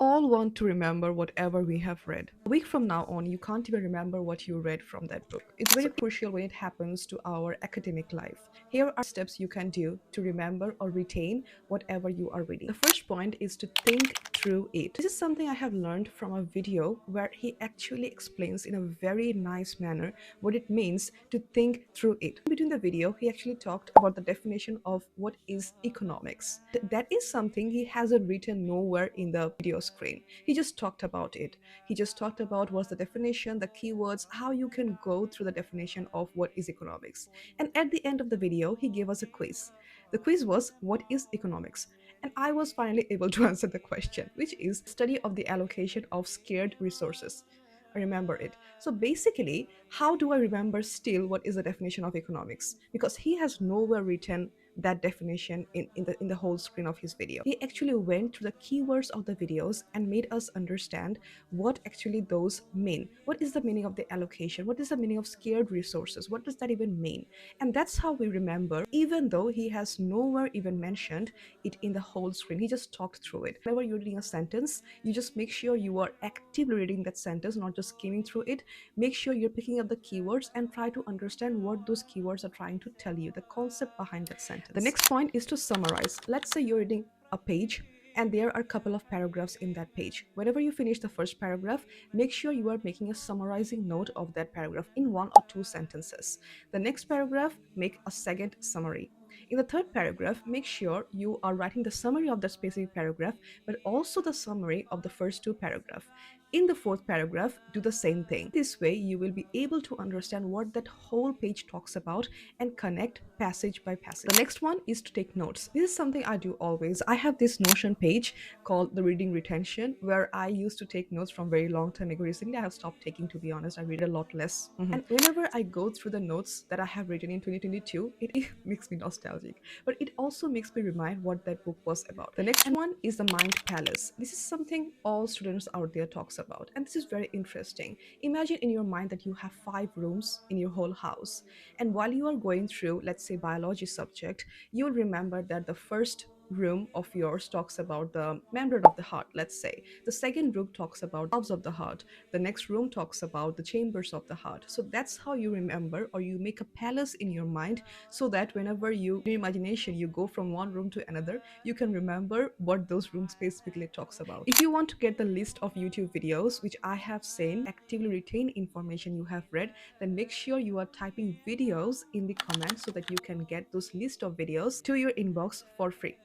all want to remember whatever we have read. A week from now on, you can't even remember what you read from that book. It's very crucial when it happens to our academic life. Here are steps you can do to remember or retain whatever you are reading. The first point is to think through it. This is something I have learned from a video where he actually explains in a very nice manner what it means to think through it. Between the video, he actually talked about the definition of what is economics. That is something he hasn't written nowhere in the video screen. He just talked about it. He just talked about what's the definition, the keywords, how you can go through the definition of what is economics. And at the end of the video, he gave us a quiz. The quiz was, what is economics? And I was finally able to answer the question, which is study of the allocation of scarce resources. I remember it. So basically, how do I remember still what is the definition of economics? Because he has nowhere written that definition in the whole screen of his video. He actually went through the keywords of the videos and made us understand what actually those mean. What is the meaning of the allocation? What is the meaning of scarce resources? What does that even mean? And that's how we remember, even though he has nowhere even mentioned it in the whole screen. He just talked through it. Whenever you're reading a sentence, you just make sure you are actively reading that sentence, not just skimming through it. Make sure you're picking up the keywords and try to understand what those keywords are trying to tell you, the concept behind that sentence. The next point is to summarize. Let's say you're reading a page and there are a couple of paragraphs in that page. Whenever you finish the first paragraph, make sure you are making a summarizing note of that paragraph in 1 or 2 sentences. The next paragraph, make a second summary. In the third paragraph, make sure you are writing the summary of that specific paragraph, but also the summary of the first 2 paragraphs. In the fourth paragraph, do the same thing. This way, you will be able to understand what that whole page talks about and connect passage by passage. The next one is to take notes. This is something I do always. I have this Notion page called the reading retention where I used to take notes from very long time ago. Recently, I have stopped taking, to be honest. I read a lot less. And whenever I go through the notes that I have written in 2022, it makes me nostalgic, but it also makes me remind what that book was about. The next one is the mind palace. This is something all students out there talks about, and this is very interesting. Imagine in your mind that you have 5 rooms in your whole house, and while you are going through, let's say, biology subject, you'll remember that the first room of yours talks about the membrane of the heart, let's say. The second room talks about valves of the heart. The next room talks about the chambers of the heart. So that's how you remember, or you make a palace in your mind, so that whenever you, in your imagination, you go from one room to another, you can remember what those rooms specifically talks about. If you want to get the list of YouTube videos which I have seen actively retain information you have read, then make sure you are typing videos in the comments so that you can get those list of videos to your inbox for free.